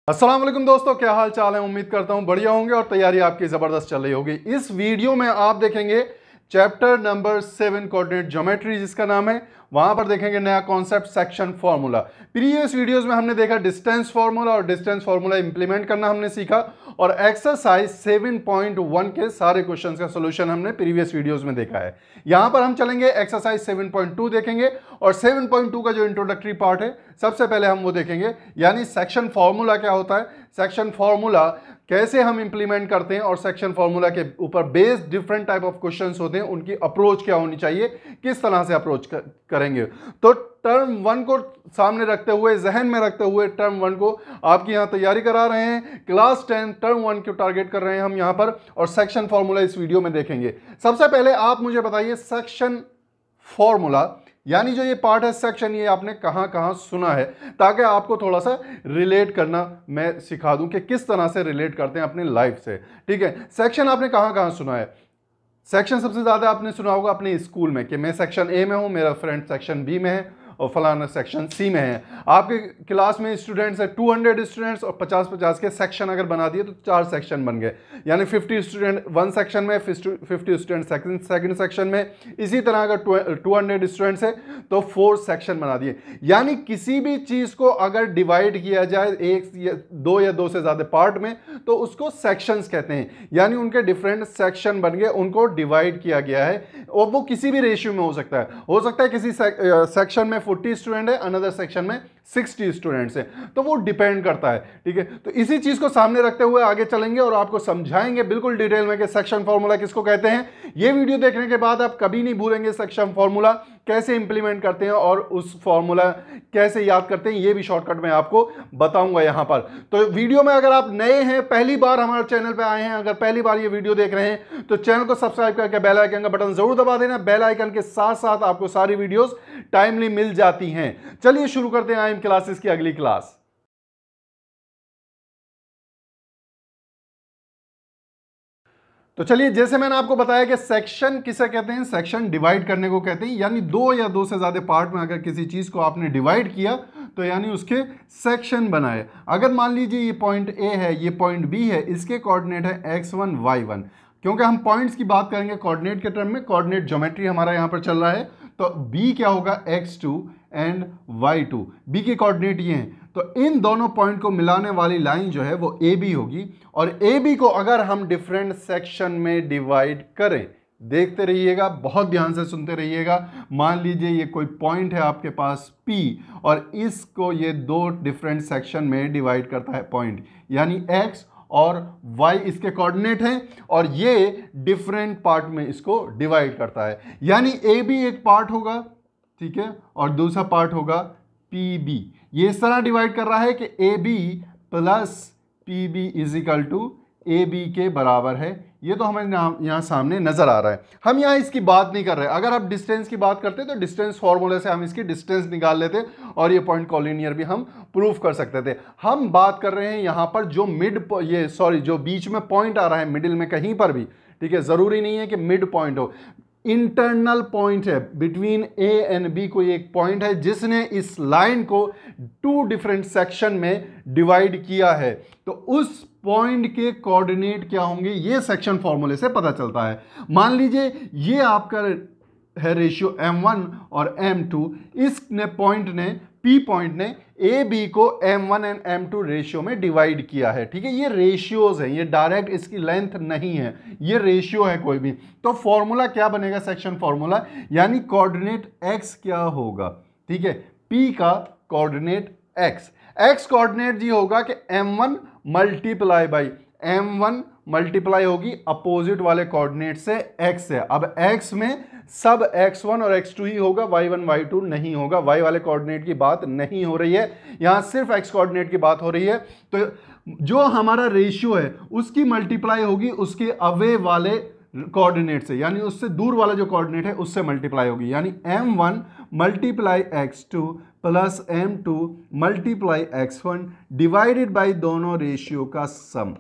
अस्सलाम वालेकुम दोस्तों, क्या हाल चाल है। उम्मीद करता हूं बढ़िया होंगे और तैयारी आपकी ज़बरदस्त चल रही होगी। इस वीडियो में आप देखेंगे चैप्टर नंबर 7 कोऑर्डिनेट ज्योमेट्री जिसका नाम है। वहां पर देखेंगे नया concept section formula. Previous videos में हमने देखा डिस्टेंस फार्मूला और डिस्टेंस फार्मूला इंप्लीमेंट करना हमने सीखा और एक्सरसाइज 7.1 के सारे क्वेश्चंस का सॉल्यूशन हमने प्रीवियस वीडियोस में देखा है। यहां पर हम चलेंगे एक्सरसाइज 7.2 देखेंगे और 7.2 का जो इंट्रोडक्टरी पार्ट है सबसे पहले हम वो देखेंगे, यानी सेक्शन फार्मूला क्या होता है, सेक्शन फार्मूला कैसे हम इंप्लीमेंट करते हैं और सेक्शन फार्मूला के ऊपर based different type of questions होते हैं, उनकी अप्रोच क्या होनी चाहिए, किस तरह से अप्रोच करेंगे। तो टर्म 1 को सामने रखते हुए, जहन में रखते हुए टर्म 1 को आपकी यहां तैयारी करा रहे हैं। क्लास 10 टर्म 1 को टारगेट कर रहे हैं हम यहां पर और सेक्शन फार्मूला इस वीडियो में देखेंगे। सबसे पहले आप मुझे बताइए सेक्शन फार्मूला यानी जो ये पार्ट है सेक्शन, ये आपने कहां कहां सुना है, ताकि आपको थोड़ा सा रिलेट करना मैं सिखा दूं कि किस तरह से रिलेट करते हैं अपने लाइफ से। ठीक है, सेक्शन आपने कहां कहां सुना है। सेक्शन सबसे ज्यादा आपने सुना होगा अपने स्कूल में कि मैं सेक्शन ए में हूं, मेरा फ्रेंड सेक्शन बी में है और फलाना सेक्शन सी में है। आपके क्लास में स्टूडेंट्स है 200 स्टूडेंट्स और 50-50 के सेक्शन अगर बना दिए तो 4 सेक्शन बन गए, यानी 50 स्टूडेंट 1 सेक्शन में, 50 स्टूडेंट सेकंड सेक्शन में। इसी तरह अगर 200 स्टूडेंट्स है तो 4 सेक्शन बना दिए। यानी किसी भी चीज को अगर डिवाइड किया जाए एक या दो से ज्यादा पार्ट में तो उसको सेक्शंस कहते हैं, यानी उनके डिफरेंट सेक्शन बन गए, उनको डिवाइड किया गया है और वो किसी भी रेशियो में हो सकता है किसी सेक्शन में 40 स्टूडेंट है, अनदर सेक्शन में 60 स्टूडेंट्स है, तो वो डिपेंड करता है। ठीक है, तो इसी चीज को सामने रखते हुए आगे चलेंगे और आपको समझाएंगे बिल्कुल डिटेल में कि सेक्शन फार्मूला किसको कहते हैं। ये वीडियो देखने के बाद आप कभी नहीं भूलेंगे सेक्शन फार्मूला कैसे इंप्लीमेंट करते हैं और उस फार्मूला कैसे याद करते हैं, ये भी शॉर्टकट में आपको बताऊंगा यहां पर। तो वीडियो में अगर आप नए हैं, पहली बार हमारे चैनल पे आए हैं, अगर पहली बार ये वीडियो देख रहे हैं तो चैनल को सब्सक्राइब करके बेल आइकन का बटन जरूर दबा देना। बेल आइकन के साथ साथ आपको सारी वीडियोस टाइमली मिल जाती हैं। चलिए शुरू करते हैं आईएम क्लासेस की अगली क्लास। तो चलिए, जैसे मैंने आपको बताया कि सेक्शन किसे कहते हैं, सेक्शन डिवाइड करने को कहते हैं, यानी दो या दो से ज्यादा पार्ट में अगर किसी चीज को आपने डिवाइड किया तो यानी उसके सेक्शन बनाए। अगर मान लीजिए ये पॉइंट ए है, ये पॉइंट बी है, इसके कोऑर्डिनेट है x1 y1। क्योंकि हम पॉइंट्स की बात करेंगे कोऑर्डिनेट के टर्म में, कोऑर्डिनेट ज्योमेट्री हमारा यहां पर चल रहा है, तो b क्या होगा x2 एंड y2, b के कोऑर्डिनेट ये हैं। तो इन दोनों पॉइंट को मिलाने वाली लाइन जो है वो ए बी होगी और ए बी को अगर हम डिफरेंट सेक्शन में डिवाइड करें, देखते रहिएगा, बहुत ध्यान से सुनते रहिएगा। मान लीजिए ये कोई पॉइंट है आपके पास P और इसको ये दो डिफरेंट सेक्शन में डिवाइड करता है पॉइंट, यानी x और y इसके कोऑर्डिनेट हैं और ये डिफरेंट पार्ट में इसको डिवाइड करता है, यानी ए बी एक पार्ट होगा, ठीक है, और दूसरा पार्ट होगा पी बी। ये इस तरह डिवाइड कर रहा है कि A B plus P B is equal to A B के बराबर है। ये तो हमें यहाँ सामने नजर आ रहा है। हम यहाँ इसकी बात नहीं कर रहे। अगर आप डिस्टेंस की बात करते तो डिस्टेंस फॉर्मूले से हम इसकी डिस्टेंस निकाल लेते और ये पॉइंट कॉलिनियर भी हम प्रूफ कर सकते थे। हम बात कर रहे हैं यहाँ पर जो जो बीच में पॉइंट आ रहा है मिडिल में कहीं पर भी, ठीक है, जरूरी नहीं है कि मिड पॉइंट हो, इंटरनल पॉइंट है बिटवीन ए एंड बी, कोई एक पॉइंट है जिसने इस लाइन को 2 डिफरेंट सेक्शन में डिवाइड किया है, तो उस पॉइंट के कोऑर्डिनेट क्या होंगे ये सेक्शन फॉर्मूले से पता चलता है। मान लीजिए ये आपका है रेशियो m1 और m2, इसने पॉइंट ने P पॉइंट ने ए बी को m1 एंड m2 रेशियो में डिवाइड किया है। ठीक है, ये रेशियोज हैं, ये डायरेक्ट इसकी लेंथ नहीं है, ये रेशियो है कोई भी। तो फॉर्मूला क्या बनेगा सेक्शन फॉर्मूला, यानी कोऑर्डिनेट x क्या होगा, ठीक है, P का कोऑर्डिनेट x कोऑर्डिनेट जी होगा कि m1 multiply by m1 multiply होगी अपोजिट वाले कोऑर्डिनेट से x से। अब x में सब x1 और x2 ही होगा, y1 y2 नहीं होगा, y वाले कोऑर्डिनेट की बात नहीं हो रही है, यहां सिर्फ x कोऑर्डिनेट की बात हो रही है। तो जो हमारा रेशियो है उसकी मल्टीप्लाई होगी उसके अवे वाले कोऑर्डिनेट से, यानी उससे दूर वाला जो कोऑर्डिनेट है उससे मल्टीप्लाई होगी, यानी m1 multiply x2 plus m2 multiply x1 divided by दोनों रेशियो का सम।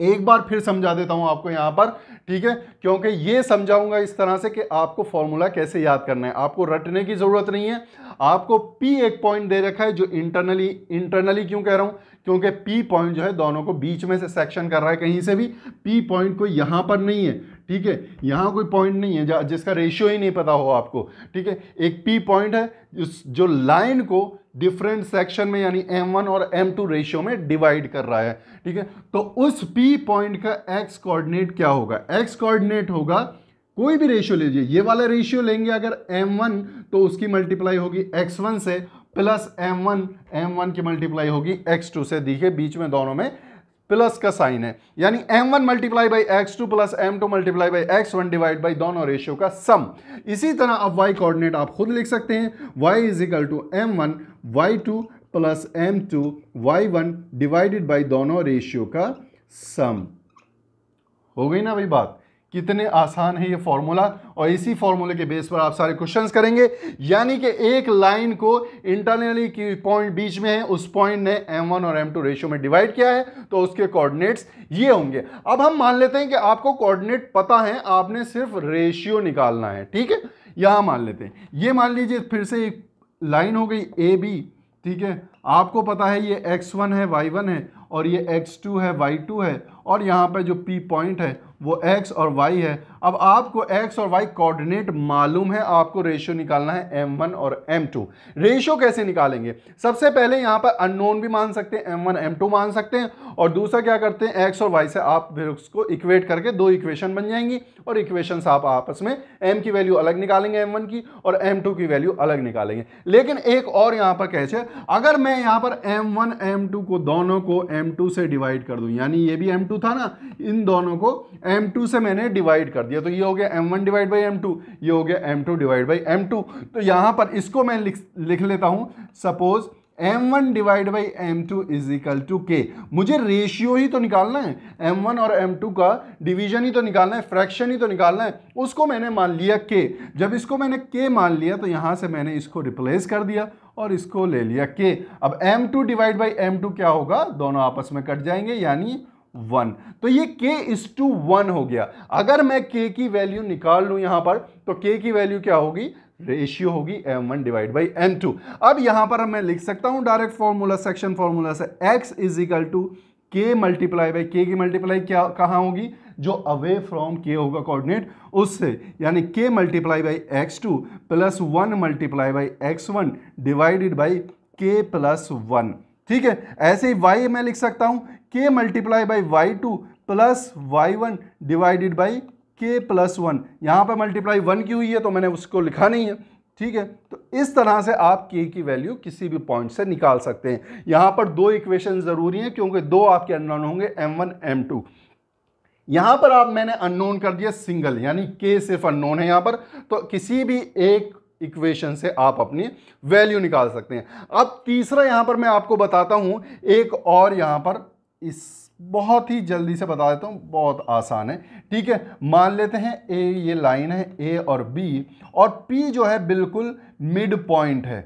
एक बार फिर समझा देता हूं आपको यहां पर, ठीक है, क्योंकि ये समझाऊंगा इस तरह से कि आपको फॉर्मूला कैसे याद करना है, आपको रटने की जरूरत नहीं है। आपको P एक पॉइंट दे रखा है जो इंटरनली क्यों कह रहा हूं, क्योंकि P पॉइंट जो है दोनों को बीच में से सेक्शन कर रहा है कहीं से भी। P पॉइंट कोई यहाँ पर नहीं है, ठीक है, यहाँ कोई पॉइंट नहीं है जिसका रेशियो ही नहीं पता हो आपको, ठीक है। एक P पॉइंट है जो लाइन को डिफरेंट सेक्शन में यानी M1 और M2 रेशियो में डिवाइड कर रहा है, ठीक है। तो उस P पॉइंट का x कोऑर्डिनेट क्या होगा? x कोऑर्डिनेट होगा, कोई भी रेशियो लीजिए, ये वाला रेशियो लेंगे अगर M1 तो उसकी मल्टीप्लाई होगी x1 से, प्लस M1 की मल्टीप्लाई होगी x2 से। देखिए बीच में दोनों में प्लस का साइन है, यानी M1 multiply by x2 plus M2 multiply by x1 divide by दोनों रेशियो का सम। इसी तरह अब y कोऑर्डिनेट आप खुद लिख सकते हैं, y is equal to M1 y2 plus M2 y1 divided by दोनों रेशियो का सम। हो गई ना भाई बात? कितने आसान है ये फॉर्मूला, और इसी फॉर्मूले के बेस पर आप सारे क्वेश्चंस करेंगे। यानी कि एक लाइन को इंटरनली की पॉइंट बीच में है, उस पॉइंट ने M1 और M2 रेशियो में डिवाइड किया है, तो उसके कोऑर्डिनेट्स ये होंगे। अब हम मान लेते हैं कि आपको कोऑर्डिनेट पता है, आपने सिर्फ रेशियो निकालना है, ठीक है। यहां मान लेते हैं, ये मान लीजिए फिर से एक लाइन हो गई AB, ठीक है। आपको पता है ये x1 है, y1 है, और ये x2 है, y2 है, और यहाँ पे जो P पॉइंट है वो x और y है। अब आपको x और y कोऑर्डिनेट मालूम है, आपको रेशियो निकालना है M1 और M2। रेशियो कैसे निकालेंगे? सबसे पहले यहाँ पर अननोन भी मान सकते हैं, M1 M2 मान सकते हैं, और दूसरा क्या करते हैं, x और y से आप फिर उसको इक्वेट करके दो इक्वेशन बन जाएंगी, और इक्वेशंस आप आपस में m की वैल्यू अलग निकालेंगे M1 की, और M2 की वैल्यू अलग निकालेंगे। लेकिन एक और यहाँ पर कैच है, अगर मैं यहाँ पर M1 M2 को दोनों को M2 से डिवाइड कर दूं, यानी ये भी M2 था ना, इन दोनों को M2 से मैंने डिवाइड कर दिया, तो ये हो गया M1 डिवाइड बाई M2, ये हो गया M2 डिवाइड बाई M2। तो यहां पर इसको मैं लिख लेता हूं, suppose M1 divide by M2 is equal to K। मुझे रेशियो ही तो निकालना है, M1 और M2 का डिवीजन ही तो निकालना है, फ्रैक्शन ही तो निकालना है, उसको मैंने मान लिया K। जब इसको मैंने K मान लिया तो यहां से मैंने इसको रिप्लेस कर दिया और इसको ले लिया K। अब M2 डिवाइड बाई M2 क्या होगा, दोनों आपस में कट जाएंगे, यानी 1। तो ये K:1 हो गया। अगर मैं K की वैल्यू निकाल लूं यहां पर, तो K की वैल्यू क्या होगी, रेशियो होगी M1 डिवाइड बाई M2। अब यहां पर मैं लिख सकता हूं डायरेक्ट फॉर्मूला, सेक्शन फॉर्मूला से, x is equal to K multiply by K की मल्टीप्लाई क्या कहां होगी, जो अवे फ्रॉम K होगा कोऑर्डिनेट उससे, यानी K multiply by x2 plus 1 multiply by x1 divided by K plus 1, ठीक है। ऐसे ही y मैं लिख सकता हूं K multiply by y2 plus y1 divided by K plus 1। यहां पर मल्टीप्लाई 1 की हुई है तो मैंने उसको लिखा नहीं है, ठीक है। तो इस तरह से आप K की वैल्यू किसी भी पॉइंट से निकाल सकते हैं। यहां पर दो इक्वेशन जरूरी हैं, क्योंकि दो आपके अननोन होंगे, M1 M2। यहां पर आप मैंने अननोन कर दिया सिंगल, यानी K सिर्फ अननोन है यहां पर, तो किसी भी एक इक्वेशन से आप अपनी वैल्यू निकाल सकते हैं। अब तीसरा यहां पर मैं आपको बताता हूं एक और, यहां पर इस बहुत ही जल्दी से बता देता हूं, बहुत आसान है, ठीक है। मान लेते हैं A, ये लाइन है A और B, और P जो है बिल्कुल मिड पॉइंट है,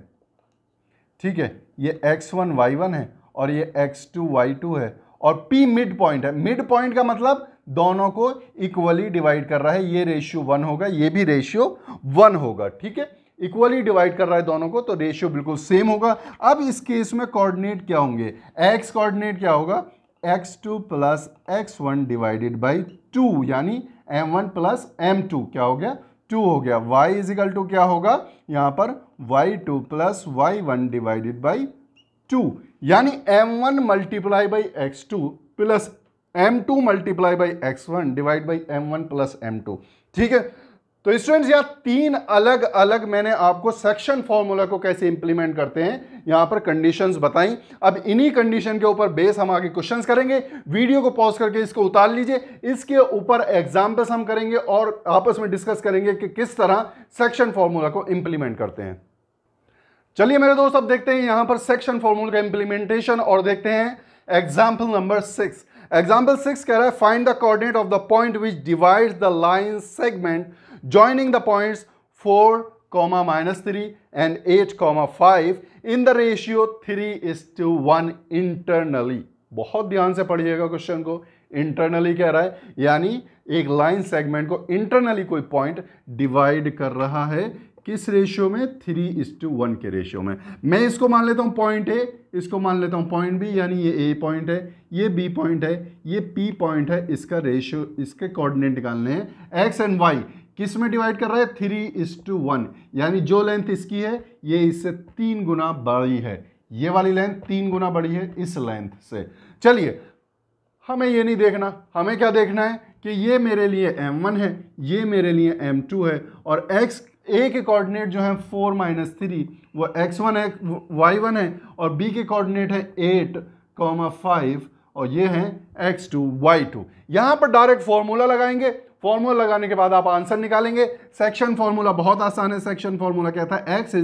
ठीक है। ये x1 y1 है और ये x2 y2 है, और P मिड पॉइंट है। मिड पॉइंट का मतलब दोनों को इक्वली डिवाइड कर रहा है, ये रेशियो 1 होगा, ये भी रेशियो 1 होगा, ठीक है। इक्वली डिवाइड कर रहा है दोनों को, तो रेशियो बिल्कुल सेम होगा। अब इस केस में कोऑर्डिनेट क्या होंगे, x कोऑर्डिनेट क्या होगा, x2 plus x1 divided by 2, यानी M1 प्लस M2 क्या हो गया, 2 हो गया। y इज इक्वल टू क्या होगा यहां पर, y2 plus y1 divided by 2, यानी M1 multiply by x2 plus M2 multiply by x1 divide by M1 plus M2, ठीक है। तो स्टूडेंट्स यहाँ तीन अलग अलग मैंने आपको सेक्शन फॉर्मूला को कैसे इंप्लीमेंट करते हैं यहाँ पर कंडीशंस बताई। अब इन्हीं कंडीशन के ऊपर बेस हम आगे क्वेश्चंस करेंगे। वीडियो को पॉज करके इसको उतार लीजिए, इसके ऊपर एग्जाम्पल्स हम करेंगे और आपस में डिस्कस करेंगे कि किस तरह सेक्शन फॉर्मूला को इंप्लीमेंट करते हैं। चलिए मेरे दोस्त, अब देखते हैं यहां पर सेक्शन फॉर्मूला का इंप्लीमेंटेशन, और देखते हैं एग्जाम्पल नंबर 6। एग्जाम्पल 6 कह रहा है, find the coordinate of the point which divides the line segment joining the points 4, -3 and 8, 5 in the ratio 3:1 internally। बहुत ध्यान से पढ़िएगा क्वेश्चन को। इंटरनली कह रहा है, यानी एक लाइन सेगमेंट को इंटरनली कोई पॉइंट डिवाइड कर रहा है किस रेशियो में? 3:1 के रेशियो में। मैं इसको मान लेता हूँ पॉइंट ए, इसको मान लेता हूँ पॉइंट बी, यानी ये ए पॉइंट है, ये बी पॉइंट है, ये पी पॉइंट है। इसका रेशियो, इसके कोऑर्डिनेट निकालने हैं। एक्स एंड वाई किस में डिवाइड कर रहा है? 3:1, यानी जो लेंथ इसकी है ये इससे 3 गुना बड़ी है, ये वाली लेंथ 3 गुना बड़ी है इस लेंथ से। चलिए, हमें ये नहीं देखना, हमें क्या देखना है कि ये मेरे लिए m1 है, ये मेरे लिए m2 है, और x a के कोऑर्डिनेट जो है 4 - 3 वो x1 है, y1 है, और b के कोऑर्डिनेट है 8, 5 और ये है x2, y2। यहाँ पर डायरेक्ट फॉर्मूला लगाएंगे, फॉर्मूला लगाने के बाद आप आंसर निकालेंगे। सेक्शन फॉर्मूला बहुत आसान है। सेक्शन फॉर्मूला कहता है x =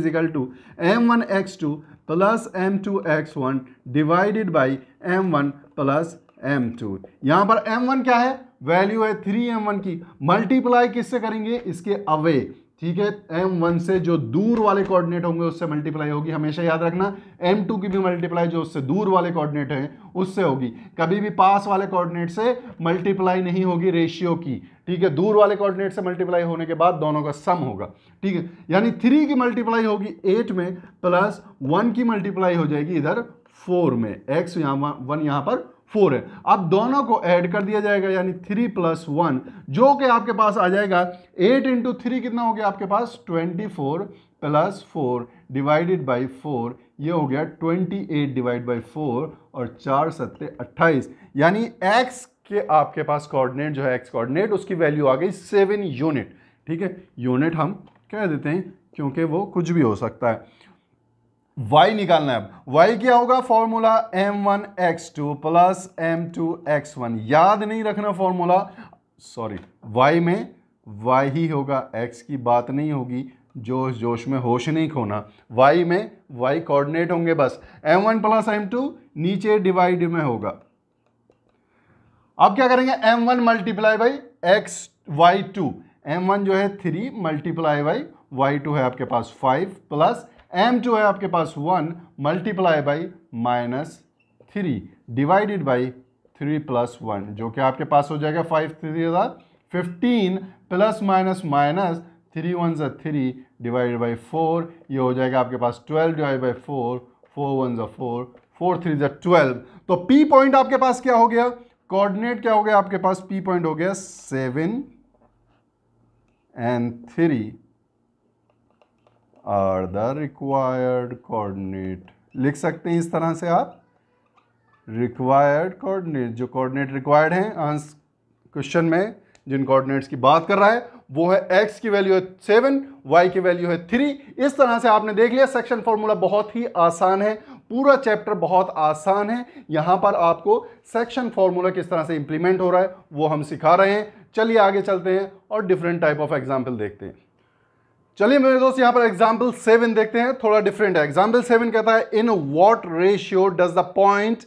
m1 x2 plus m2 x1 divided by m1 plus m2। यहाँ पर m1 क्या है? वैल्यू है 3m1 की, मल्टीप्लाई किससे करेंगे? इसके अवे, ठीक है, m1 से जो दूर वाले कोऑर्डिनेट होंगे उससे मल्टीप्लाई होगी। हमेशा याद रखना m2 की भी मल्टीप्लाई जो उससे दूर वाले कोऑर्डिनेट हैं उससे होगी, कभी भी पास वाले कोऑर्डिनेट से मल्टीप्लाई नहीं होगी रेशियो की, ठीक है। दूर वाले कोऑर्डिनेट से मल्टीप्लाई होने के बाद दोनों का सम होगा, ठीक है। यानी 3 की मल्टीप्लाई होगी 8 में, प्लस 1 की मल्टीप्लाई हो जाएगी इधर 4 में। x यहाँ 1 यहाँ पर 4 है। अब दोनों को ऐड कर दिया जाएगा, यानी 3 + 1 जो कि आपके पास आ जाएगा 8 × 3 कितना हो गया आपके पास? 24 + 4 डिवाइडेड बाई 4, ये हो गया 28 डिवाइड बाई 4 और 4 × 7 = 28। यानी x के आपके पास कोऑर्डिनेट जो है x कोऑर्डिनेट उसकी वैल्यू आ गई 7 यूनिट, ठीक है। यूनिट हम कह देते हैं क्योंकि वो कुछ भी हो सकता है। y निकालना है। अब y क्या होगा? Formula m1 x2 plus m2 x1। याद नहीं रखना फॉर्मूला, सॉरी, y में y ही होगा, x की बात नहीं होगी। जोश जोश में होश नहीं खोना, y में y कोऑर्डिनेट होंगे बस। m1 प्लस m2 नीचे डिवाइड में होगा। अब क्या करेंगे? m1 multiply by x y2, m1 जो है 3 मल्टीप्लाई बाई y2 है आपके पास 5 प्लस m2 है आपके पास 1 मल्टीप्लाई बाई -3 डिवाइडेड बाई 3 + 1 जो कि आपके पास हो जाएगा 5 × 3 = 15 plus minus minus 3 × 1 = 3 divided by 4, ये हो जाएगा आपके पास 12 डिवाइड बाई 4, 4 × 1 = 4, 4 × 3 = 12। तो P पॉइंट आपके पास क्या हो गया? कोऑर्डिनेट क्या हो गया आपके पास? P पॉइंट हो गया 7 and 3 are the required coordinate. लिख सकते हैं इस तरह से आप, रिक्वायर्ड कोऑर्डिनेट, जो कोऑर्डिनेट रिक्वायर्ड हैं क्वेश्चन में, जिन कोऑर्डिनेट्स की बात कर रहा है वो है x की वैल्यू है 7, y की वैल्यू है 3। इस तरह से आपने देख लिया। सेक्शन फॉर्मूला बहुत ही आसान है, पूरा चैप्टर बहुत आसान है। यहां पर आपको सेक्शन फॉर्मूला किस तरह से इंप्लीमेंट हो रहा है वो हम सिखा रहे हैं। चलिए आगे चलते हैं और डिफरेंट टाइप ऑफ एग्जाम्पल देखते हैं। चलिए मेरे दोस्त, यहां पर एग्जाम्पल 7 देखते हैं, थोड़ा डिफरेंट है। एग्जाम्पल 7 कहता है in what ratio does the point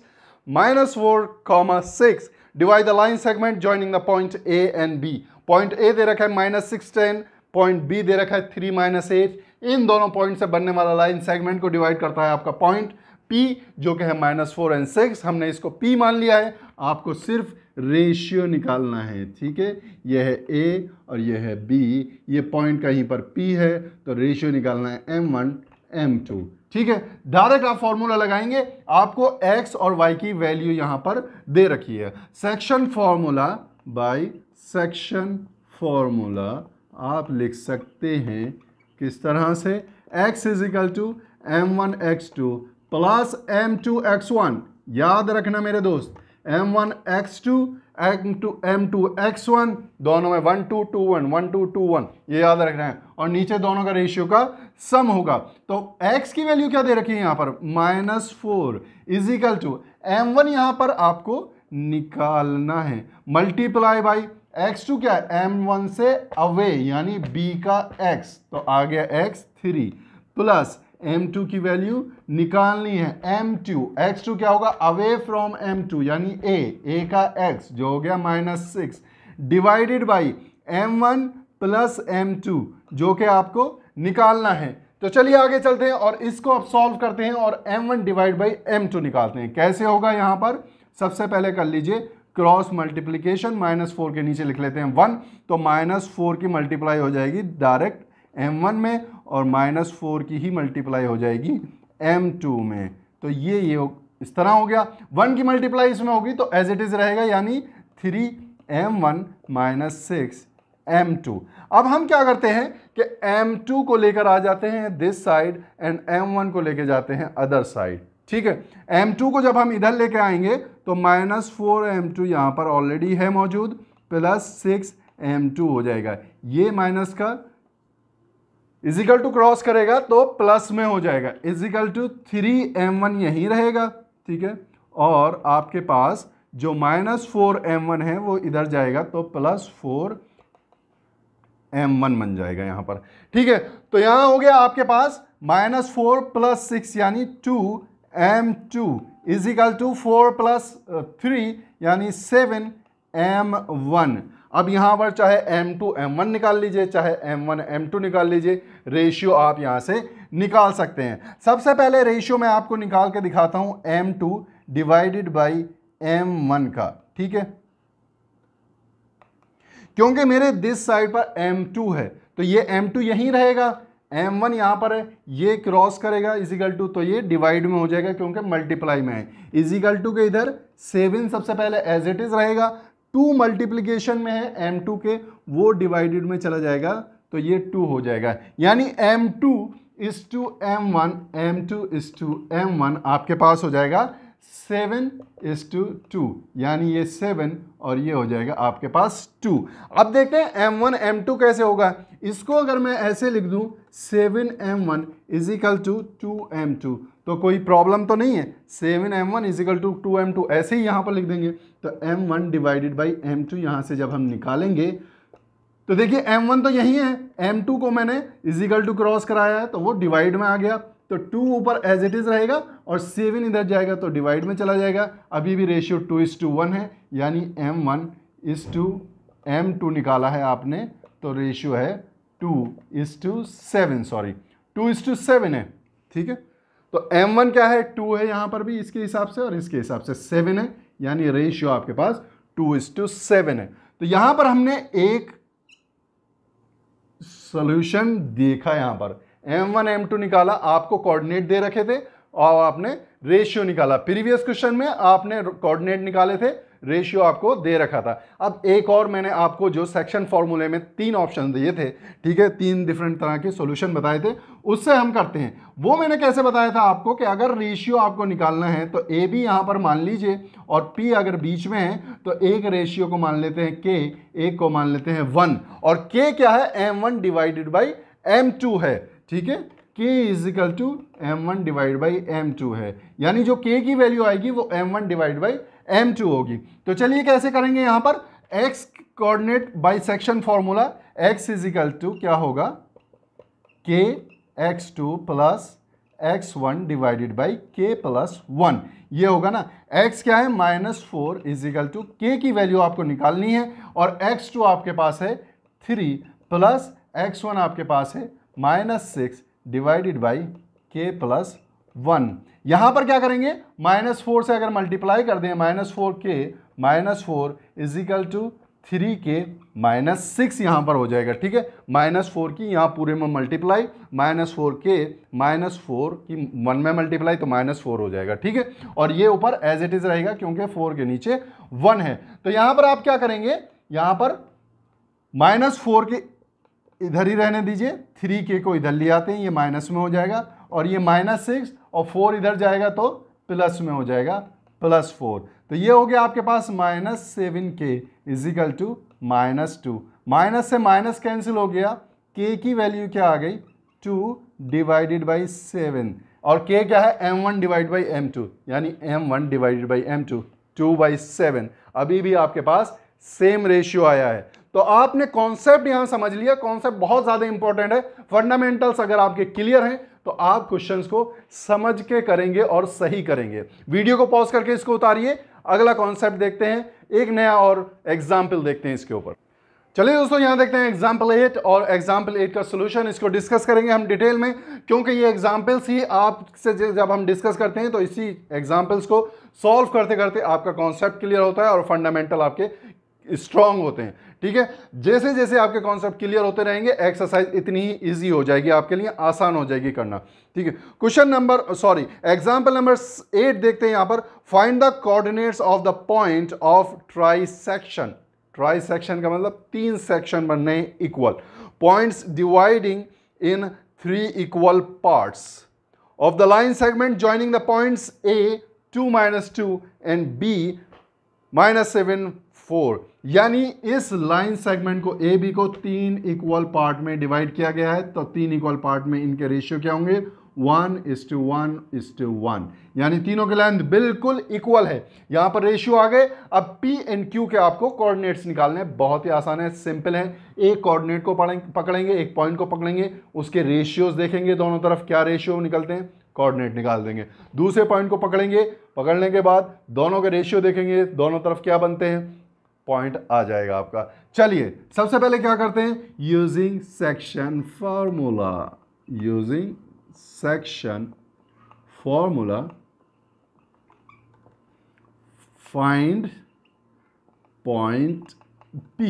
-4, 6 divide the line segment joining the point A and B। Point A दे रखा है -6, 10, पॉइंट B दे रखा है 3, -8। इन दोनों पॉइंट से बनने वाला लाइन सेगमेंट को डिवाइड करता है आपका पॉइंट P जो कि है -4 और 6। हमने इसको P मान लिया है, आपको सिर्फ रेशियो निकालना है, ठीक है। यह है A और यह है B, ये पॉइंट कहीं पर P है, तो रेशियो निकालना है m1 m2, ठीक है। डायरेक्ट आप फॉर्मूला लगाएंगे, आपको x और y की वैल्यू यहां पर दे रखी है। Section formula by section formula आप लिख सकते हैं किस तरह से? x = m1 x2 plus m2 x1। याद रखना मेरे दोस्त, m1 x2 m2 x1 दोनों में 1 2 2 1 1 2 2 1, ये याद रखना है। और नीचे दोनों का रेशियो का सम होगा। तो x की वैल्यू क्या दे रखी है यहां पर? -4 = m1 यहां पर आपको निकालना है, मल्टीप्लाई बाई x2 क्या है? m1 से अवे यानी b का x, तो आ गया x 3 प्लस m2 की वैल्यू निकालनी है m2, x2 क्या होगा? अवे फ्रॉम m2 यानी a का x जो हो गया -6 divided by m1 plus m2 जो कि आपको निकालना है। तो चलिए आगे चलते हैं और इसको अब सॉल्व करते हैं और m1 डिवाइड बाई m2 निकालते हैं। कैसे होगा? यहां पर सबसे पहले कर लीजिए क्रॉस मल्टीप्लीकेशन, -4 के नीचे लिख लेते हैं 1, तो -4 की मल्टीप्लाई हो जाएगी डायरेक्ट m1 में और -4 की ही मल्टीप्लाई हो जाएगी m2 में। तो ये इस तरह हो गया। 1 की मल्टीप्लाई इसमें होगी तो एज इट इज़ रहेगा, यानी 3m1 - 6m2। अब हम क्या करते हैं कि m2 को लेकर आ जाते हैं दिस साइड एंड m1 को लेकर जाते हैं अदर साइड। ठीक है, m2 को जब हम इधर लेके आएंगे तो -4m2 यहाँ पर ऑलरेडी है मौजूद, +6m2 हो जाएगा। ये माइनस का इजिकल टू क्रॉस करेगा तो प्लस में हो जाएगा, इजिकल टू 3m1 यहीं रहेगा। ठीक है, और आपके पास जो -4m1 है वो इधर जाएगा तो +4m1 बन जाएगा यहाँ पर। ठीक है, तो यहाँ हो गया आपके पास -4 + 6 यानी 2m2 इजिकल टू 4 + 3 यानी 7m1। अब यहाँ पर चाहे m2 m1 निकाल लीजिए, चाहे m1 m2 निकाल लीजिए, रेशियो आप यहाँ से निकाल सकते हैं। सबसे पहले रेशियो मैं आपको निकाल के दिखाता हूँ m2 डिवाइडेड बाई m1 का। ठीक है, क्योंकि मेरे दिस साइड पर m2 है तो ये m2 यहीं रहेगा, m1 यहाँ पर है, ये क्रॉस करेगा इजिकल टू, तो ये डिवाइड में हो जाएगा क्योंकि मल्टीप्लाई में है। इजिकल टू के इधर 7 सबसे पहले एज इट इज रहेगा, 2 मल्टीप्लीकेशन में है m2 के, वो डिवाइडेड में चला जाएगा तो ये 2 हो जाएगा, यानी m2 is to m1, m2 is to m1 आपके पास हो जाएगा 7 is to 2, यानी ये 7 और ये हो जाएगा आपके पास 2। अब देखते हैं m1 m2 कैसे होगा। इसको अगर मैं ऐसे लिख दूं 7m1 इजिकल टू 2m2 तो कोई प्रॉब्लम तो नहीं है, 7m1 इजिकल टू 2m2 ऐसे ही यहाँ पर लिख देंगे। तो m1 डिवाइडेड बाई m2 यहाँ से जब हम निकालेंगे तो देखिए m1 तो यही है, m2 को मैंने इजिकल टू क्रॉस कराया है तो वो डिवाइड में आ गया, तो 2 ऊपर एज इट इज रहेगा और 7 इधर जाएगा तो डिवाइड में चला जाएगा। अभी भी रेशियो 2:1 है, यानी m1 is to m2 निकाला है आपने तो रेशियो है 2:7, सॉरी 2:7 है। ठीक है, तो m1 क्या है, 2 है यहाँ पर भी इसके हिसाब से और इसके हिसाब से 7 है, यानी रेशियो आपके पास 2:7 है। तो यहाँ पर हमने एक सॉल्यूशन देखा, यहाँ पर m1 m2 निकाला, आपको कोऑर्डिनेट दे रखे थे और आपने रेशियो निकाला। प्रीवियस क्वेश्चन में आपने कोऑर्डिनेट निकाले थे, रेशियो आपको दे रखा था। अब एक और मैंने आपको जो सेक्शन फॉर्मूले में 3 ऑप्शन दिए थे, ठीक है, 3 डिफरेंट तरह के सॉल्यूशन बताए थे, उससे हम करते हैं। वो मैंने कैसे बताया था आपको कि अगर रेशियो आपको निकालना है तो ए बी यहाँ पर मान लीजिए और पी अगर बीच में है तो एक रेशियो को मान लेते हैं के, एक को मान लेते हैं 1, और के क्या है, m1 डिवाइडेड बाई m2 है। ठीक है, k is equal to m1 divide by m2 है, यानी जो k की वैल्यू आएगी वो m1 डिवाइड बाई m2 होगी। तो चलिए कैसे करेंगे, यहाँ पर x coordinate by section formula, x is equal to क्या होगा, k x2 plus x1 divided by k plus 1, ये होगा ना। x क्या है, -4 इजिकल टू k की वैल्यू आपको निकालनी है और x2 आपके पास है 3 प्लस x1 आपके पास है -6 डिवाइडेड बाई k प्लस 1। यहाँ पर क्या करेंगे, -4 से अगर मल्टीप्लाई कर दें, -4k -4 इजिकल टू 3k -6 यहाँ पर हो जाएगा। ठीक है, -4 की यहाँ पूरे में मल्टीप्लाई, -4k -4 की 1 में मल्टीप्लाई तो -4 हो जाएगा। ठीक है, और ये ऊपर एज इट इज रहेगा क्योंकि 4 के नीचे 1 है। तो यहाँ पर आप क्या करेंगे, यहाँ पर -4 के इधर ही रहने दीजिए, 3k को इधर ले आते हैं, ये माइनस में हो जाएगा और ये -6 और 4 इधर जाएगा तो प्लस में हो जाएगा, +4। तो ये हो गया आपके पास -7k इजिकल टू -2, माइनस से माइनस कैंसिल हो गया, k की वैल्यू क्या आ गई, 2 डिवाइडेड बाई 7, और k क्या है, m1 डिवाइड बाई m2, यानी m1 डिवाइडेड बाई m2 2/7। अभी भी आपके पास सेम रेशियो आया है। तो आपने कॉन्सेप्ट यहां समझ लिया, कॉन्सेप्ट बहुत ज्यादा इंपॉर्टेंट है। फंडामेंटल्स अगर आपके क्लियर हैं तो आप क्वेश्चंस को समझ के करेंगे और सही करेंगे। वीडियो को पॉज करके इसको उतारिए, अगला कॉन्सेप्ट देखते हैं, एक नया और एग्जाम्पल देखते हैं इसके ऊपर। चलिए दोस्तों, यहां देखते हैं एग्जाम्पल 8 और एग्जाम्पल 8 का सोल्यूशन। इसको डिस्कस करेंगे हम डिटेल में, क्योंकि ये एग्जाम्पल्स ही आपसे जब हम डिस्कस करते हैं तो इसी एग्जाम्पल्स को सॉल्व करते करते आपका कॉन्सेप्ट क्लियर होता है और फंडामेंटल आपके स्ट्रांग होते हैं। ठीक है, जैसे जैसे आपके कॉन्सेप्ट क्लियर होते रहेंगे एक्सरसाइज इतनी ही इजी हो जाएगी, आपके लिए आसान हो जाएगी करना। ठीक है, क्वेश्चन नंबर एग्जांपल नंबर 8 देखते हैं यहां पर। Find the coordinates of the point of trisection. Trisection का मतलब 3 सेक्शन बनने equal, points dividing in 3 equal parts of the line segment joining the points A 2 minus 2 and B minus 7 4। यानी इस line segment को ए बी को 3 equal part में divide किया गया है, तो 3 इक्वल पार्ट में इनके रेशियो क्या होंगे 1:1:1, यानी तीनों के लेंथ बिल्कुल इक्वल है। यहां पर रेशियो आ गए। अब P एंड Q के आपको कोऑर्डिनेट्स निकालने हैं, बहुत ही आसान है, सिंपल है। एक कोऑर्डिनेट को पकड़ेंगे, एक पॉइंट को पकड़ेंगे, उसके रेशियोज देखेंगे दोनों तरफ क्या रेशियो निकलते हैं, कोऑर्डिनेट निकाल देंगे। दूसरे पॉइंट को पकड़ेंगे, पकड़ने के बाद दोनों के रेशियो देखेंगे, दोनों तरफ क्या बनते हैं, पॉइंट आ जाएगा आपका। चलिए सबसे पहले क्या करते हैं, using section formula, using section formula find point P।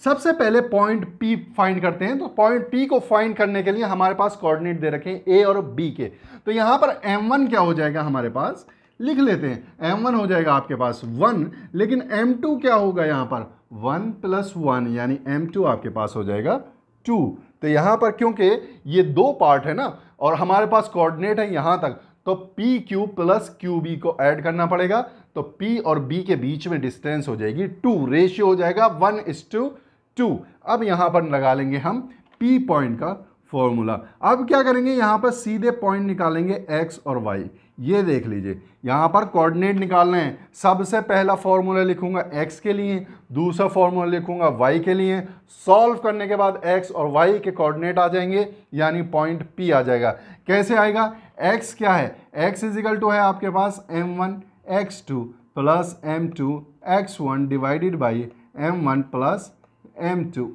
सबसे पहले पॉइंट P फाइंड करते हैं। तो पॉइंट P को फाइंड करने के लिए हमारे पास कोऑर्डिनेट दे रखे हैं A और B के। तो यहां पर M1 क्या हो जाएगा हमारे पास, लिख लेते हैं। M1 हो जाएगा आपके पास 1, लेकिन M2 क्या होगा यहां पर 1 + 1, यानी M2 आपके पास हो जाएगा 2। तो यहां पर क्योंकि ये 2 पार्ट है ना और हमारे पास कोऑर्डिनेट है यहां तक, तो PQ + QB को ऐड करना पड़ेगा। तो P और B के बीच में डिस्टेंस हो जाएगी 2, रेशियो हो जाएगा 1:2। अब यहां पर लगा लेंगे हम P पॉइंट का फॉर्मूला। अब क्या करेंगे, यहां पर सीधे पॉइंट निकालेंगे X और Y। ये देख लीजिए, यहां पर कोऑर्डिनेट निकालने हैं। सबसे पहला फॉर्मूला लिखूंगा X के लिए, दूसरा फॉर्मूला लिखूंगा Y के लिए। सॉल्व करने के बाद X और Y के कोऑर्डिनेट आ जाएंगे, यानी पॉइंट P आ जाएगा। कैसे आएगा, X क्या है, X = है आपके पास M1 X2 + M2 X1 divided by M1 + M2,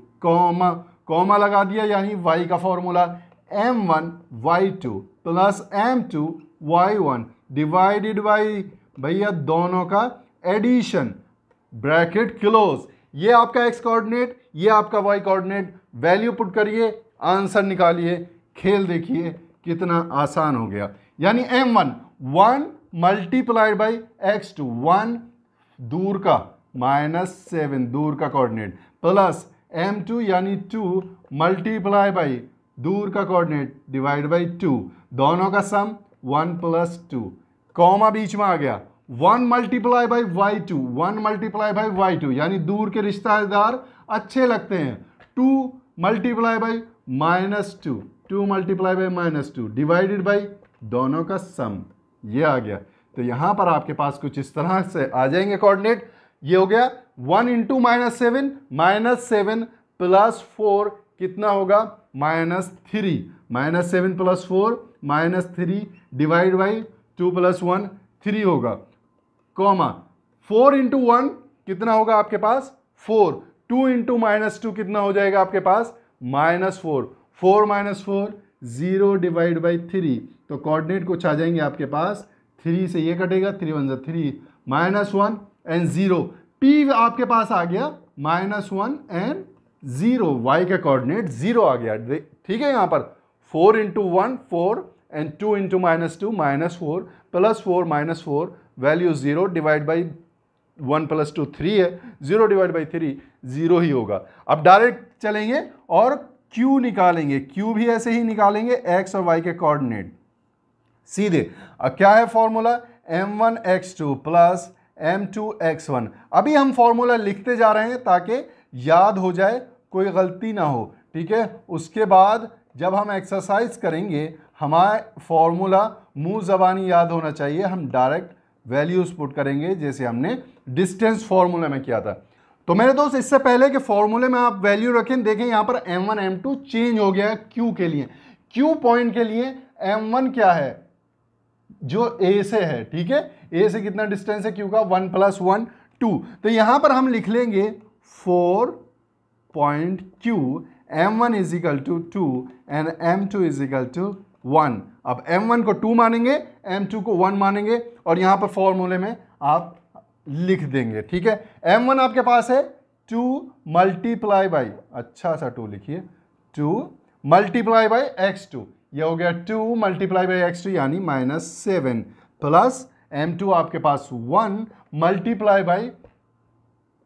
comma लगा दिया, यानी Y का formula M1 Y2 + M2 Y1 divided by भैया दोनों का एडिशन, ब्रैकेट क्लोज। ये आपका X कोऑर्डिनेट, ये आपका Y कोऑर्डिनेट, वैल्यू पुट करिए, आंसर निकालिए। खेल देखिए कितना आसान हो गया। यानी M1 1 × X2 1 दूर का -7 दूर का कोऑर्डिनेट प्लस M2 यानी 2 × दूर का कोऑर्डिनेट डिवाइड बाई 2, दोनों का सम 1 + 2, कॉमा बीच में आ गया। 1 × Y2 1 × Y2, यानी दूर के रिश्तेदार अच्छे लगते हैं। 2 × -2 2 × -2 डिवाइडेड बाई दोनों का सम, ये आ गया। तो यहां पर आपके पास कुछ इस तरह से आ जाएंगे कोऑर्डिनेट। ये हो गया 1 × -7 -7 + 4 कितना होगा -3, -7 + 4 -3 डिवाइड बाई 2 + 1 3 होगा, कॉमा 4 × 1 कितना होगा आपके पास 4, 2 × -2 कितना हो जाएगा आपके पास -4, 4 - 4 0 डिवाइड बाई 3। तो कोऑर्डिनेट कुछ आ जाएंगे आपके पास, 3 से ये कटेगा, 3 × 1 3 -1 एंड 0। P आपके पास आ गया -1 एंड 0, Y का कोऑर्डिनेट 0 आ गया। ठीक है, यहां पर 4 × 1 4 एंड 2 × -2 -4 + 4 -4 वैल्यू 0 डिवाइड बाई 1 + 2 3 है, 0 डिवाइड बाई 3 0 ही होगा। अब डायरेक्ट चलेंगे और Q निकालेंगे, Q भी ऐसे ही निकालेंगे X और Y के कोऑर्डिनेट सीधे। अब क्या है formula, M1 X2 + M2 X1। अभी हम फॉर्मूला लिखते जा रहे हैं ताकि याद हो जाए, कोई गलती ना हो। ठीक है, उसके बाद जब हम एक्सरसाइज करेंगे हमारा फॉर्मूला मुंह ज़बानी याद होना चाहिए। हम डायरेक्ट वैल्यूज पुट करेंगे जैसे हमने डिस्टेंस फॉर्मूला में किया था। तो मेरे दोस्त, इससे पहले कि फॉर्मूले में आप वैल्यू रखें, देखें यहाँ पर M1 M2 चेंज हो गया है Q के लिए। Q पॉइंट के लिए M1 क्या है, जो A से है। ठीक है, A से कितना डिस्टेंस है Q का 1 + 1 2। तो यहां पर हम लिख लेंगे 4 point Q, M1 = 2 and M2 = 1। अब M1 को 2 मानेंगे, M2 को 1 मानेंगे और यहां पर फॉर्मूले में आप लिख देंगे। ठीक है, M1 आपके पास है 2 मल्टीप्लाई बाई, अच्छा सा 2 लिखिए, 2 मल्टीप्लाई बाई x2, ये हो गया 2 मल्टीप्लाई बाई x2 यानी -7 प्लस m2 आपके पास 1 मल्टीप्लाई बाई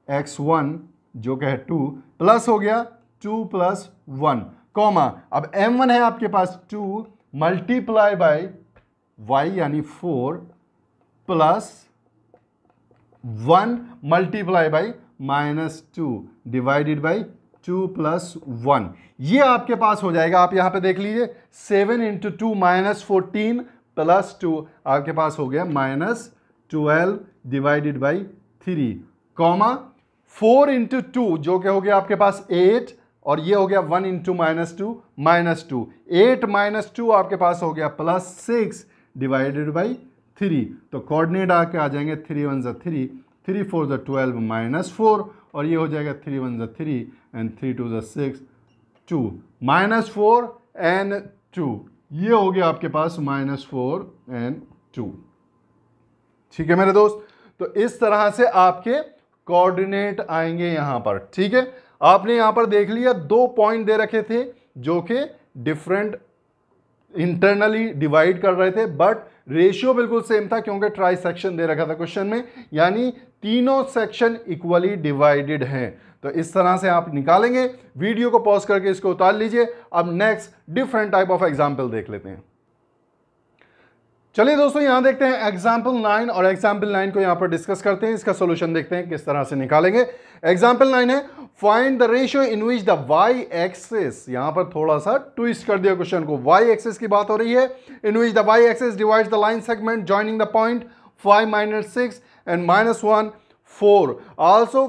x1 जो कि है 2 प्लस हो गया 2 प्लस 1 कॉमा, अब m1 है आपके पास 2 मल्टीप्लाई बाई y यानी 4 plus 1 multiply by -2 divided by 2 plus 1, ये आपके पास हो जाएगा। आप यहां पे देख लीजिए 7 इंटू 2 -14 प्लस 2 आपके पास हो गया -12 डिवाइडेड बाई 3 कॉमा 4 इंटू 2 जो कि हो गया आपके पास 8 और ये हो गया 1 इंटू -2 -2, 8 -2 आपके पास हो गया +6 डिवाइडेड बाई 3, तो कोऑर्डिनेट आके आ जाएंगे 3 1 ज़ा 3, 3 4 ज़ा 12 -4 और ये हो जाएगा 3 1 ज़ा 3 एंड 3 2 ज़ा 6 2 -4 एंड 2, ये हो गया आपके पास -4 एंड 2। ठीक है मेरे दोस्त, तो इस तरह से आपके कोऑर्डिनेट आएंगे यहां पर। ठीक है, आपने यहां पर देख लिया 2 पॉइंट दे रखे थे जो कि डिफरेंट इंटरनली डिवाइड कर रहे थे, बट रेशियो बिल्कुल सेम था क्योंकि ट्राई सेक्शन दे रखा था क्वेश्चन में, यानी तीनों सेक्शन इक्वली डिवाइडेड हैं। तो इस तरह से आप निकालेंगे। वीडियो को पॉज करके इसको उतार लीजिए। अब next different type of example देख लेते हैं। चलिए दोस्तों, यहां देखते हैं एग्जाम्पल 9 और एग्जाम्पल 9 को यहां पर डिस्कस करते हैं। इसका सोल्यूशन देखते हैं किस तरह से निकालेंगे। एग्जाम्पल 9 है find the ratio in which the Y axis, यहां पर थोड़ा सा ट्विस्ट कर दिया क्वेश्चन को। वाई एक्सिस की बात हो रही है, in which the Y axis divides the line segment joining the point 5 6 and -1 4। Also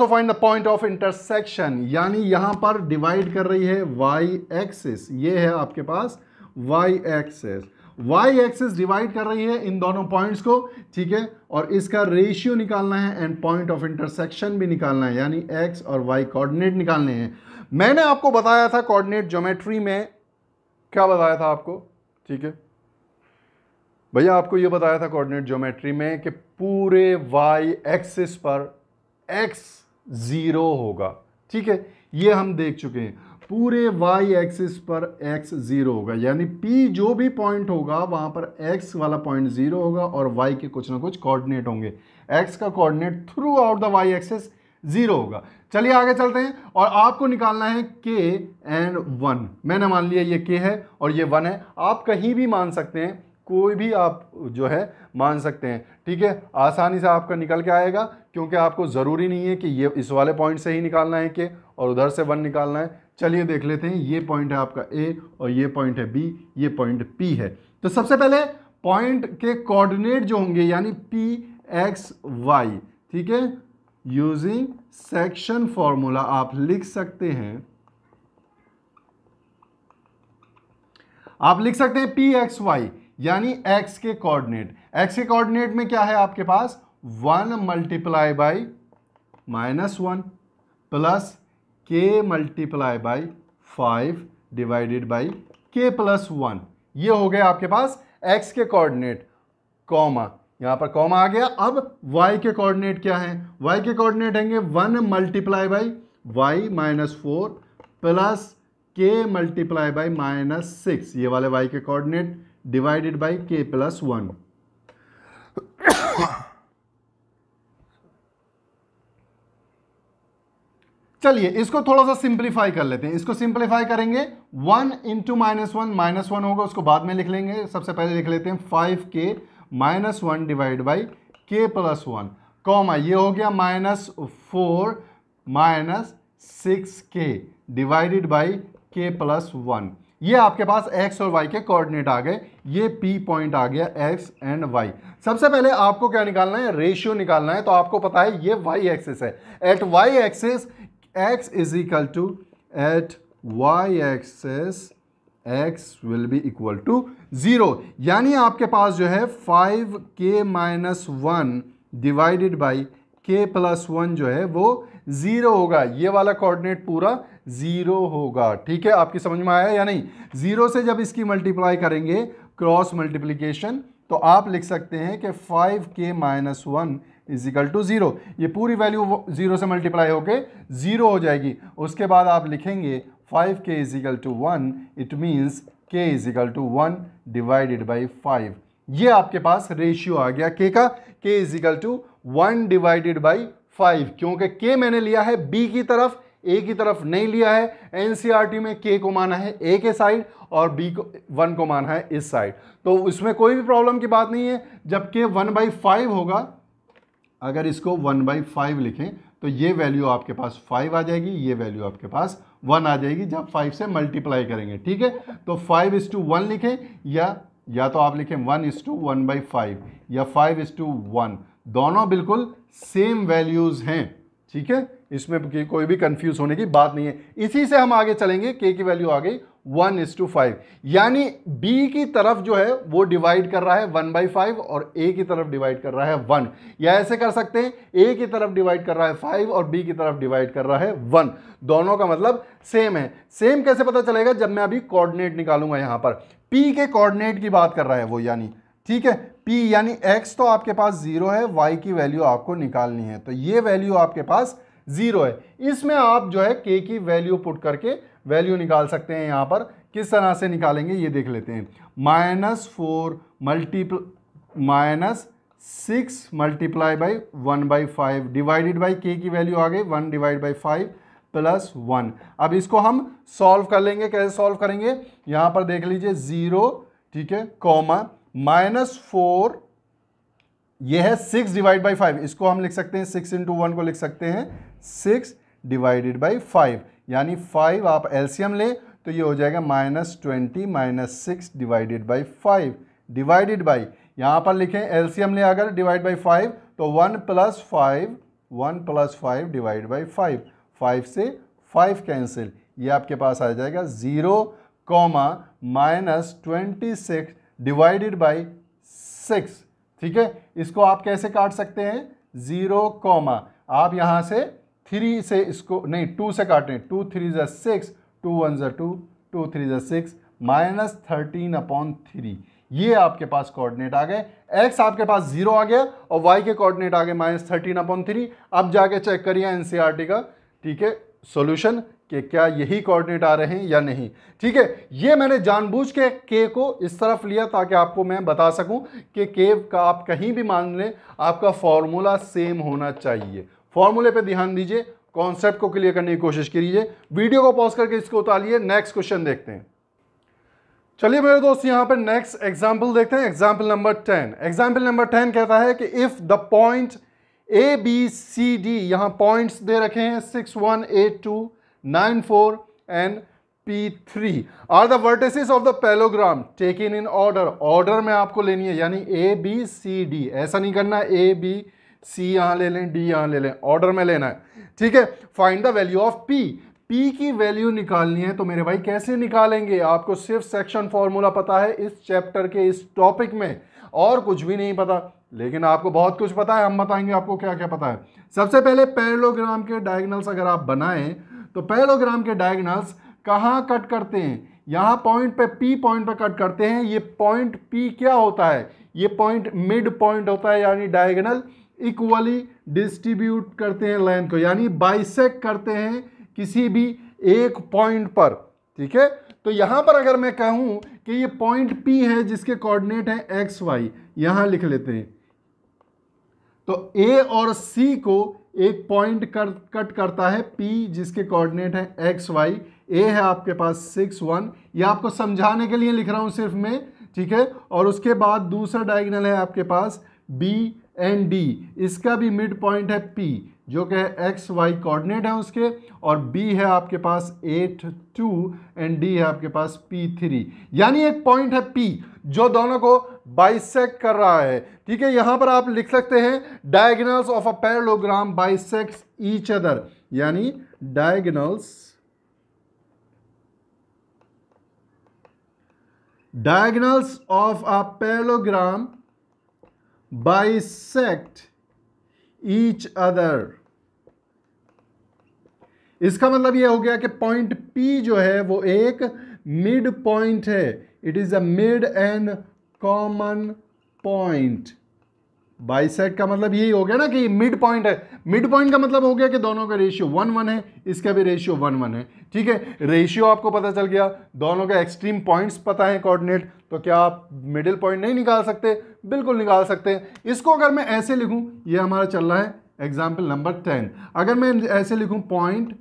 find the point of intersection, यानी यहां पर डिवाइड कर रही है वाई एक्सिस, ये है आपके पास y axis. Y axis divide कर रही है इन दोनों पॉइंट्स को, ठीक है, और इसका रेशियो निकालना है एंड पॉइंट ऑफ इंटरसेक्शन भी निकालना है, यानी एक्स और वाई कोऑर्डिनेट निकालने हैं। मैंने आपको बताया था कोऑर्डिनेट ज्योमेट्री में, क्या बताया था आपको? ठीक है भैया, आपको यह बताया था कोऑर्डिनेट ज्योमेट्री में कि पूरे वाई एक्सिस पर एक्स 0 होगा। ठीक है, ये हम देख चुके हैं। पूरे y एक्सिस पर x 0 होगा, यानी P जो भी पॉइंट होगा वहां पर x वाला पॉइंट 0 होगा और y के कुछ ना कुछ कोऑर्डिनेट होंगे। x का coordinate through out the y axis 0 होगा। चलिए आगे चलते हैं और आपको निकालना है k एंड 1। मैंने मान लिया ये k है और ये 1 है। आप कहीं भी मान सकते हैं, कोई भी आप जो है मान सकते हैं। ठीक है, आसानी से आपका निकल के आएगा क्योंकि आपको ज़रूरी नहीं है कि ये इस वाले पॉइंट से ही निकालना है के और उधर से 1 निकालना है। चलिए देख लेते हैं। ये पॉइंट है आपका A और ये पॉइंट है B, ये पॉइंट P है। तो सबसे पहले पॉइंट के कोऑर्डिनेट जो होंगे यानी P X Y, ठीक है, यूजिंग सेक्शन फॉर्मूला आप लिख सकते हैं, P X Y यानी x के कोऑर्डिनेट। x के कोऑर्डिनेट में क्या है आपके पास 1 multiply by -1 plus k multiply by 5 divided by k plus 1, ये हो गया आपके पास x के कोऑर्डिनेट, कॉमा, यहां पर कॉमा आ गया। अब y के कोऑर्डिनेट क्या है? y के कोऑर्डिनेट होंगे 1 multiply by y -4 plus k multiply by -6, ये वाले y के coordinate divided by k plus 1। चलिए इसको थोड़ा सा सिंप्लीफाई कर लेते हैं। इसको सिंप्लीफाई करेंगे 1 इंटू -1 होगा, उसको बाद में लिख लेंगे। सबसे पहले लिख लेते हैं 5k -1 divide by k plus 1, comma, ये हो गया -4 -6k divided by k plus 1। ये आपके पास x और y के कोऑर्डिनेट आ गए। ये P पॉइंट आ गया x एंड y। सबसे पहले आपको क्या निकालना है? रेशियो निकालना है। तो आपको पता है ये y एक्सिस है। At y axis x is equal to, at y axis x will be equal to 0, यानी आपके पास जो है 5k -1 divided by k plus 1 जो है वो 0 होगा। ये वाला कोऑर्डिनेट पूरा 0 होगा। ठीक है, आपकी समझ में आया या नहीं? 0 से जब इसकी मल्टीप्लाई करेंगे क्रॉस मल्टीप्लिकेशन, तो आप लिख सकते हैं कि 5k -1 इज इक्वल टू 0। ये पूरी वैल्यू 0 से मल्टीप्लाई होके 0 हो जाएगी। उसके बाद आप लिखेंगे 5k is equal to 1, it means k is equal to 1 divided by 5। ये आपके पास रेशियो आ गया k का, k is equal to 1 divided by 5, क्योंकि k मैंने लिया है b की तरफ, a की तरफ नहीं लिया है। एनसीईआरटी में k को माना है a के साइड और b को 1 को माना है इस साइड, तो इसमें कोई भी प्रॉब्लम की बात नहीं है। जब k 1/5 होगा, अगर इसको 1/5 लिखें तो ये वैल्यू आपके पास 5 आ जाएगी, ये वैल्यू आपके पास 1 आ जाएगी जब 5 से मल्टीप्लाई करेंगे। ठीक है, तो 5:1 लिखें या तो आप लिखें 1:1/5 या 5:1, दोनों बिल्कुल सेम वैल्यूज हैं। ठीक है, इसमें कोई भी कंफ्यूज होने की बात नहीं है। इसी से हम आगे चलेंगे, k की वैल्यू आ गई 1:5, यानी b की तरफ जो है वो डिवाइड कर रहा है 1/5 और a की तरफ डिवाइड कर रहा है 1, या ऐसे कर सकते हैं a की तरफ डिवाइड कर रहा है 5 और b की तरफ डिवाइड कर रहा है 1, दोनों का मतलब सेम है। सेम कैसे पता चलेगा? जब मैं अभी कोऑर्डिनेट निकालूंगा। यहां पर p के कोऑर्डिनेट की बात कर रहा है वो, यानी ठीक है, p यानी x तो आपके पास 0 है, y की वैल्यू आपको निकालनी है, तो ये वैल्यू आपके पास 0 है। इसमें आप जो है k की वैल्यू पुट करके वैल्यू निकाल सकते हैं। यहां पर किस तरह से निकालेंगे ये देख लेते हैं। -6 multiply by 1/5 divided by k की वैल्यू आ गई 1 डिवाइड बाई 5 प्लस 1। अब इसको हम सॉल्व कर लेंगे। कैसे सॉल्व करेंगे? यहां पर देख लीजिए 0, ठीक है, कॉमा -4, ये है 6 डिवाइड बाई 5, इसको हम लिख सकते हैं 6 इंटू 1 को लिख सकते हैं 6 डिवाइडेड बाई 5, यानी 5 आप एलसीएम ले तो ये हो जाएगा -20 -6 डिवाइडेड बाई 5 डिवाइडेड बाई, यहां पर लिखें एलसीएम ले अगर डिवाइड बाई 5 तो 1 + 5 डिवाइड बाई 5, 5 से 5 कैंसिल, ये आपके पास आ जाएगा 0, -26 डिवाइडेड बाई 6। ठीक है, इसको आप कैसे काट सकते हैं? 0, आप यहां से 3 से इसको नहीं 2 से काटें, 2 3 = 6, 2 1 = 2, 2 3 = 6, -13/3, ये आपके पास कोऑर्डिनेट आ गए। x आपके पास 0 आ गया और y के कोऑर्डिनेट आ गए -13/3। अब जाके चेक करिए एनसीईआरटी का, ठीक है, सॉल्यूशन कि क्या यही कोऑर्डिनेट आ रहे हैं या नहीं। ठीक है, ये मैंने जानबूझ के k को इस तरफ लिया ताकि आपको मैं बता सकूं कि k का आप कहीं भी मान लें, आपका फॉर्मूला सेम होना चाहिए। फॉर्मूले पे ध्यान दीजिए, कॉन्सेप्ट को क्लियर करने की कोशिश कीजिए। वीडियो को पॉज करके इसको उतारिए, नेक्स्ट क्वेश्चन देखते हैं। चलिए मेरे दोस्त, यहां पर नेक्स्ट एग्जाम्पल देखते हैं। Example number 10। एग्जाम्पल नंबर 10 कहता है कि इफ द पॉइंट ABCD, यहां पॉइंट्स दे रखे हैं 6 1 8 2 9 4 and P3 are the vertices of the parallelogram taken in order. Order में आपको लेनी है, यानी ABCD, ऐसा नहीं करना ABC यहां ले लें, D यहां ले लें, ऑर्डर में लेना है। ठीक है, find the value of P। P की वैल्यू निकालनी है तो मेरे भाई कैसे निकालेंगे? आपको सिर्फ सेक्शन फॉर्मूला पता है इस चैप्टर के इस टॉपिक में, और कुछ भी नहीं पता, लेकिन आपको बहुत कुछ पता है। हम बताएंगे आपको क्या क्या पता है। सबसे पहले पैरेललोग्राम के डायगोनल्स अगर आप बनाएं तो पैरेललोग्राम के डायगोनल्स कहाँ कट करते हैं? यहाँ पॉइंट पे, P पॉइंट पे कट करते हैं। ये पॉइंट P क्या होता है? ये पॉइंट मिड पॉइंट होता है, यानी डायगोनल इक्वली डिस्ट्रीब्यूट करते हैं लेंथ को, यानी बाइसेक्ट करते हैं किसी भी एक पॉइंट पर। ठीक है, तो यहां पर अगर मैं कहूं कि ये पॉइंट P है जिसके कोऑर्डिनेट है XY, यहां लिख लेते हैं, तो A और C को एक पॉइंट कट करता है P जिसके कोऑर्डिनेट है XY। A है आपके पास 6 1, ये आपको समझाने के लिए लिख रहा हूं सिर्फ मैं। ठीक है, और उसके बाद दूसरा डायगोनल है आपके पास B and D, इसका भी मिड पॉइंट है P जो कि XY कोऑर्डिनेट है उसके, और B है आपके पास 8 2 एंड D है आपके पास P3, यानी एक पॉइंट है P जो दोनों को बाइसेक्ट कर रहा है। ठीक है, यहां पर आप लिख सकते हैं diagonals of a parallelogram bisects each other, यानी diagonals of a parallelogram bisect each other. इसका मतलब यह हो गया कि पॉइंट P जो है वो एक मिड पॉइंट है, it is a mid and common point. Bisect का मतलब यही हो गया ना कि मिड पॉइंट है। मिड पॉइंट का मतलब हो गया कि दोनों का रेशियो 1-1 है, इसका भी रेशियो 1-1 है। ठीक है, रेशियो आपको पता चल गया, दोनों के एक्सट्रीम पॉइंट्स पता है कोऑर्डिनेट, तो क्या आप मिडिल पॉइंट नहीं निकाल सकते? बिल्कुल निकाल सकते हैं। इसको अगर मैं ऐसे लिखूं, ये हमारा चल रहा है एग्जाम्पल नंबर 10, अगर मैं ऐसे लिखूं point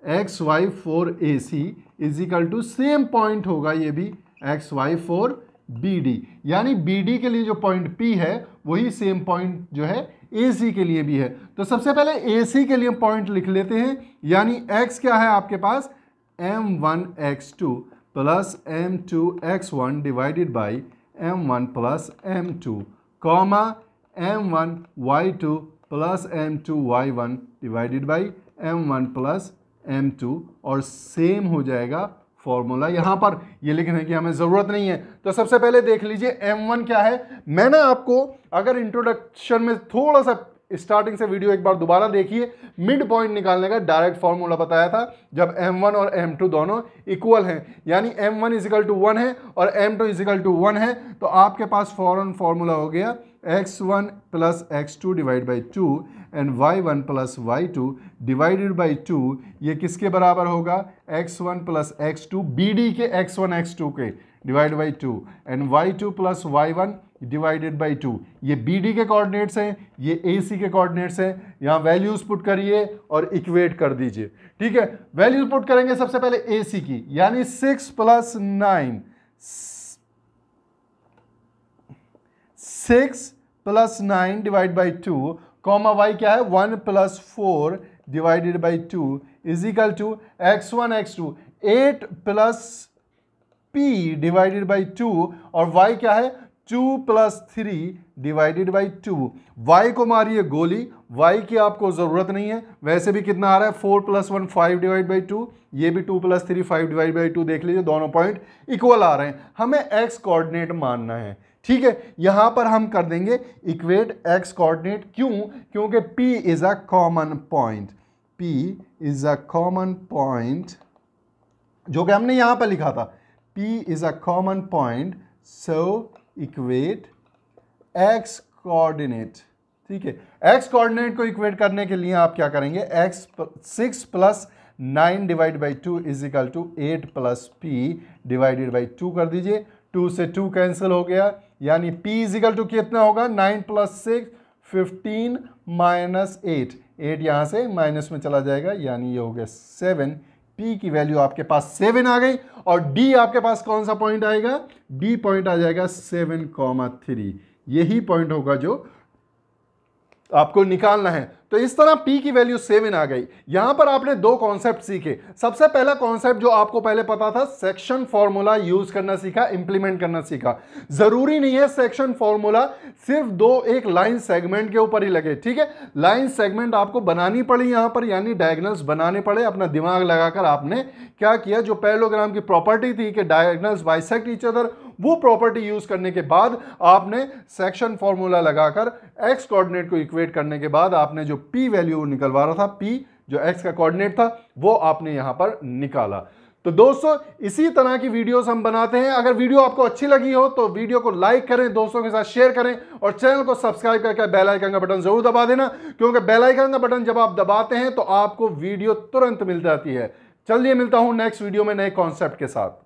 XY4AC is equal to same point होगा ये भी XY4BD, यानी BD के लिए जो पॉइंट P है वही सेम पॉइंट जो है AC के लिए भी है। तो सबसे पहले AC के लिए पॉइंट लिख लेते हैं, यानी X क्या है आपके पास M1X2 plus M2X1 divided by M1 plus M2 comma M1Y2 plus M2Y1 divided by M1 plus M2, और सेम हो जाएगा फॉर्मूला। यहां पर ये लिखने की हमें जरूरत नहीं है। तो सबसे पहले देख लीजिए M1 क्या है। मैंने आपको अगर इंट्रोडक्शन में थोड़ा सा स्टार्टिंग से वीडियो एक बार दोबारा देखिए, मिड पॉइंट निकालने का डायरेक्ट फॉर्मूला बताया था जब M1 और M2 दोनों इक्वल हैं, यानी M1 इजिकल टू 1 है और M2 इजिकल टू 1 है, तो आपके पास फॉरन फॉर्मूला हो गया x1 plus x2 divide by 2 and y1 plus y2 divided by 2। ये किसके बराबर होगा? x1 प्लस x2 BD के x1 x2 के divide by 2 and y2 plus y1 divided by 2। ये BD के कोऑर्डिनेट्स हैं, ये AC के कोऑर्डिनेट्स हैं। यहाँ वैल्यूज पुट करिए और इक्वेट कर दीजिए। ठीक है, वैल्यूज पुट करेंगे सबसे पहले AC की, यानी 6 plus 9, 6 plus 9 divide by 2 comma y क्या है 1 plus 4 divided by 2 is equal to x1 x2 8 plus p divided by 2 और y क्या है 2 प्लस 3 डिवाइडेड बाई 2। y को मारिए गोली, y की आपको जरूरत नहीं है। वैसे भी कितना आ रहा है 4 प्लस 1 5 डिवाइड बाई 2, ये भी 2 प्लस 3 5 डिवाइड बाई 2। देख लीजिए दोनों पॉइंट इक्वल आ रहे हैं। हमें x कोऑर्डिनेट मानना है। ठीक है, यहां पर हम कर देंगे इक्वेट x कोऑर्डिनेट। क्यों? क्योंकि P is a common point, P is a common point जो कि हमने यहां पर लिखा था, P is a common point, so equate x coordinate. ठीक है, x कोऑर्डिनेट को इक्वेट करने के लिए आप क्या करेंगे, 6 plus 9 divide by 2 is equal to 8 plus p divided by 2 कर दीजिए। 2 से 2 कैंसिल हो गया, यानी p इज इक्वल टू कितना होगा 9 प्लस 6 15 माइनस 8, 8 यहां से माइनस में चला जाएगा, यानी ये हो गया 7। p की वैल्यू आपके पास 7 आ गई। और d आपके पास कौन सा पॉइंट आएगा? d पॉइंट आ जाएगा 7,3। यही पॉइंट होगा जो आपको निकालना है। तो इस तरह p की वैल्यू 7 आ गई। यहां पर आपने दो कॉन्सेप्ट सीखे। सबसे पहला कॉन्सेप्ट जो आपको पहले पता था, सेक्शन फॉर्मूला यूज करना सीखा, इंप्लीमेंट करना सीखा। जरूरी नहीं है सेक्शन फॉर्मूला सिर्फ एक लाइन सेगमेंट के ऊपर ही लगे। ठीक है, लाइन सेगमेंट आपको बनानी पड़ी यहां पर, यानी डायगोनल्स बनाने पड़े। अपना दिमाग लगाकर आपने क्या किया, जो पैरेललोग्राम की प्रॉपर्टी थी कि डायगोनल्स बाइसेक्ट ईच अदर, वो प्रॉपर्टी यूज करने के बाद आपने सेक्शन फॉर्मूला लगाकर x कोऑर्डिनेट को इक्वेट करने के बाद आपने जो p वैल्यू निकलवा रहा था, p जो x का कोऑर्डिनेट था, वो आपने यहां पर निकाला। तो दोस्तों इसी तरह की वीडियोस हम बनाते हैं। अगर वीडियो आपको अच्छी लगी हो तो वीडियो को लाइक करें, दोस्तों के साथ शेयर करें और चैनल को सब्सक्राइब करके बेल आइकन का बटन जरूर दबा देना, क्योंकि बेल आइकन का बटन जब आप दबाते हैं तो आपको वीडियो तुरंत मिल जाती है। चलिए मिलता हूं नेक्स्ट वीडियो में नए कॉन्सेप्ट के साथ।